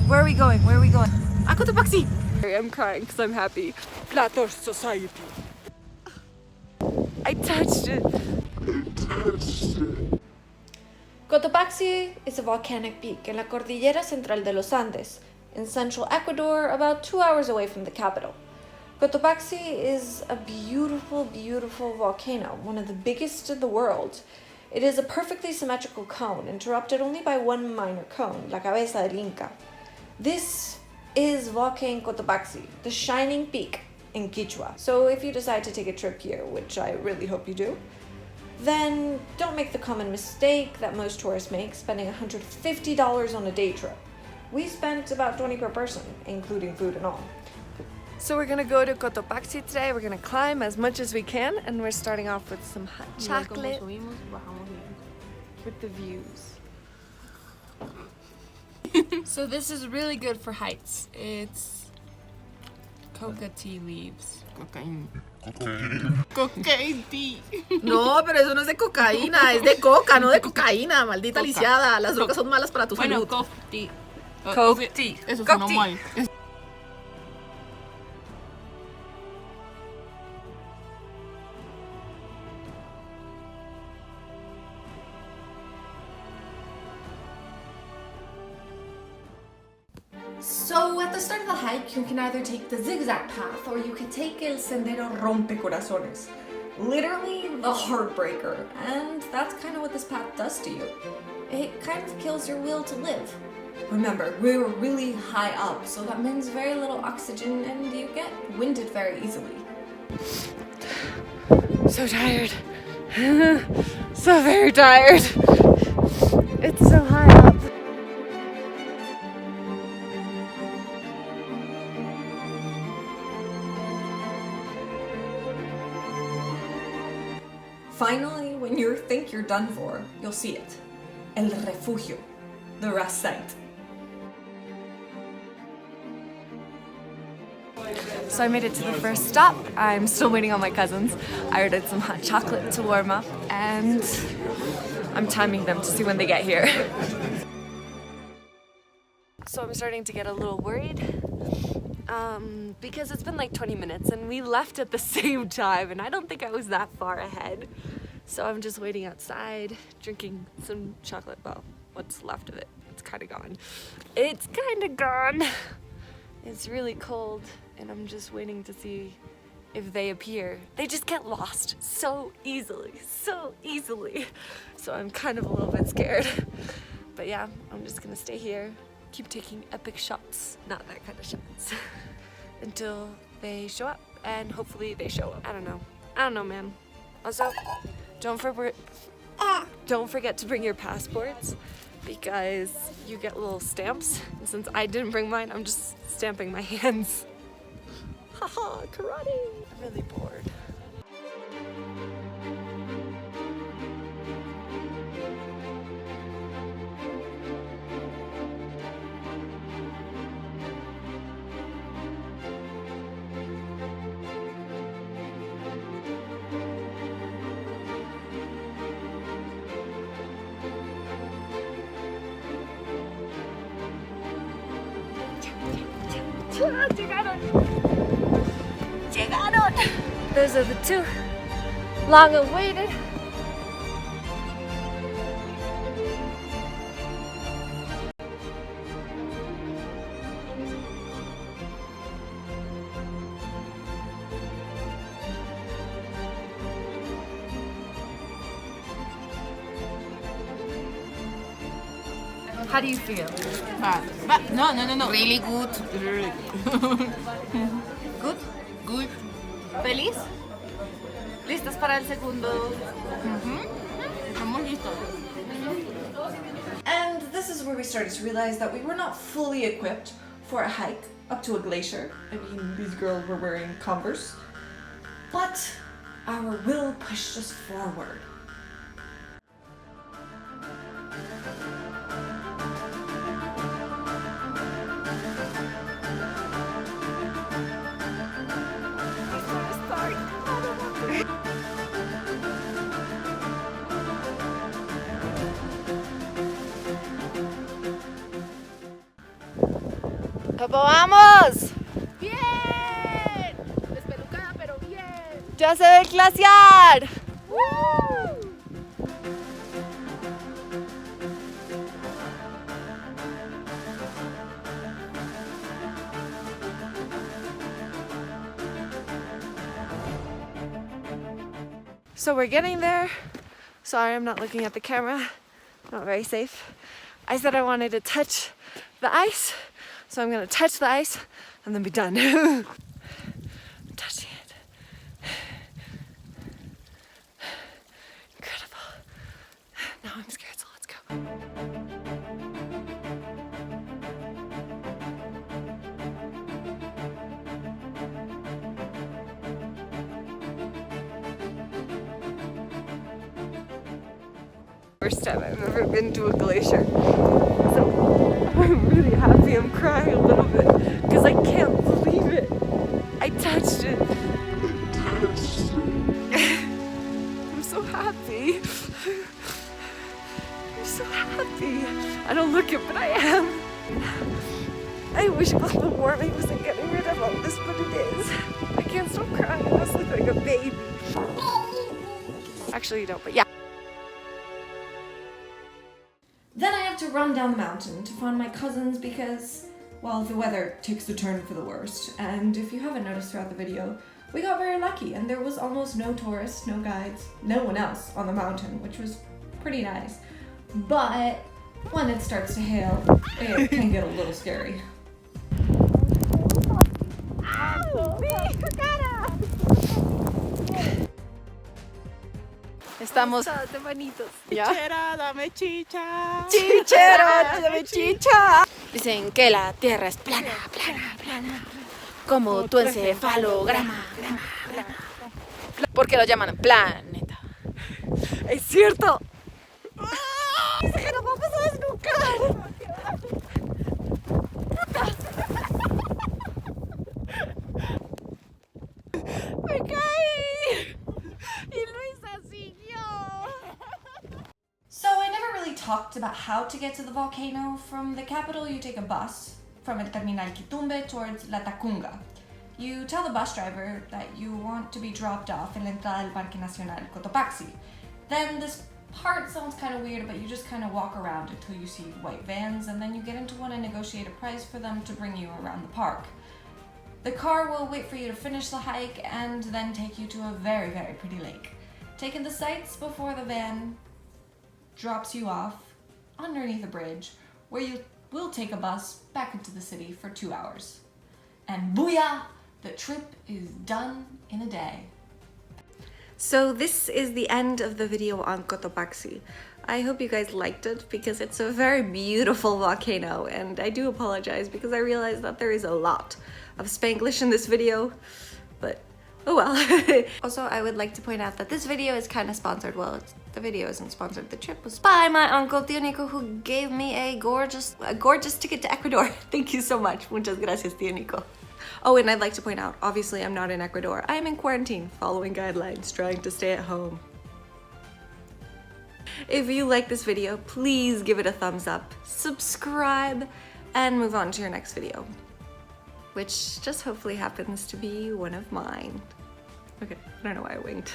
Where are we going? Where are we going? A Cotopaxi! I'm crying because I'm happy. Flat Earth Society. I touched it. Cotopaxi is a volcanic peak in la Cordillera Central de los Andes, in central Ecuador, about 2 hours away from the capital. Cotopaxi is a beautiful, beautiful volcano, one of the biggest in the world. It is a perfectly symmetrical cone, interrupted only by one minor cone, la cabeza del Inca. This is Volcán Cotopaxi, the shining peak in Quechua. So if you decide to take a trip here, which I really hope you do, then don't make the common mistake that most tourists make, spending $150 on a day trip. We spent about $20 per person, including food and all. So we're gonna go to Cotopaxi today. We're gonna climb as much as we can, and we're starting off with some hot chocolate with the views. So this is really good for heights. It's coca tea leaves. Cocaine tea. No, pero eso no es de cocaína, es de coca, no de cocaína, maldita lisiada. Las drogas son malas para tu salud. Coke tea. Coke tea. Eso Coke suena tea. mal. So at the start of the hike, you can either take the zigzag path or you can take el sendero rompecorazones. Literally the heartbreaker, and that's kind of what this path does to you. It kind of kills your will to live. Remember, we were really high up, so that means very little oxygen and you get winded very easily. So tired. So very tired. It's so high up. Finally, when you think you're done for, you'll see it. El refugio, the rest site. So I made it to the first stop. I'm still waiting on my cousins. I ordered some hot chocolate to warm up, and I'm timing them to see when they get here. So I'm starting to get a little worried because it's been like 20 minutes and we left at the same time, and I don't think I was that far ahead. So I'm just waiting outside, drinking some chocolate. Well, what's left of it. It's kind of gone. It's kind of gone. It's really cold, and I'm just waiting to see if they appear. They just get lost so easily, so easily. So I'm kind of a little bit scared. But yeah, I'm just gonna stay here, keep taking epic shots, not that kind of shots, until they show up, and hopefully they show up. I don't know, man. Also, don't forget to bring your passports, because you get little stamps, and since I didn't bring mine, I'm just stamping my hands. Haha, karate! I'm really bored. Llegaron! Those are the two long awaited. How do you feel? No. Really good. Really good. Good? Good. ¿Feliz? ¿Listos para el segundo? Estamos listos. And this is where we started to realize that we were not fully equipped for a hike up to a glacier. I mean, these girls were wearing Converse. But our will pushed us forward. ¿Cómo vamos? ¡Bien! Despelucada, pero bien. ¡Ya se ve el glaciar! So we're getting there. Sorry, I'm not looking at the camera. Not very safe. I said I wanted to touch the ice, so I'm gonna touch the ice and then be done. I'm touching it. Incredible. Now I'm scared, so let's go. First time I've ever been to a glacier. So I'm really happy. I'm crying a little bit because I can't believe it. I touched it. I'm so happy. I'm so happy. I don't look it, but I am. I wish global warming wasn't getting rid of all this, but it is. I can't stop crying. I must look like a baby. Actually, you don't, but yeah. Then I have to run down the mountain to find my cousins because, well, the weather takes a turn for the worst. And if you haven't noticed throughout the video, we got very lucky and there was almost no tourists, no guides, no one else on the mountain, which was pretty nice. But when it starts to hail, it can get a little scary. Estamos. ¿Ya? Chichera, dame chicha. Chichero, dame chicha. Dicen que la tierra es plana, plana, plana. Como tu encefalograma. Porque lo llaman planeta. Es cierto. Dice que nos vamos a desnucar. Me caí. Y Luisa siguió. So I never really talked about how to get to the volcano. From the capital, you take a bus from El Terminal Quitumbe towards La Tacunga. You tell the bus driver that you want to be dropped off in la entrada del Parque Nacional Cotopaxi. Then this part sounds kind of weird, but you just kind of walk around until you see white vans, and then you get into one and negotiate a price for them to bring you around the park. The car will wait for you to finish the hike and then take you to a very, very pretty lake. Take in the sights before the van drops you off underneath a bridge, where you will take a bus back into the city for 2 hours. And booyah! The trip is done in a day. So this is the end of the video on Cotopaxi. I hope you guys liked it because it's a very beautiful volcano, and I do apologize because I realize that there is a lot of Spanglish in this video, but oh well. Also, I would like to point out that this video is kind of sponsored. Well, the video isn't sponsored. The trip was by my uncle Tío Nico, who gave me a gorgeous ticket to Ecuador. Thank you so much. Muchas gracias, Tío Nico. Oh, and I'd like to point out, obviously I'm not in Ecuador. I am in quarantine, following guidelines, trying to stay at home. If you like this video, please give it a thumbs up, subscribe, and move on to your next video, which just hopefully happens to be one of mine. Okay, I don't know why I winked.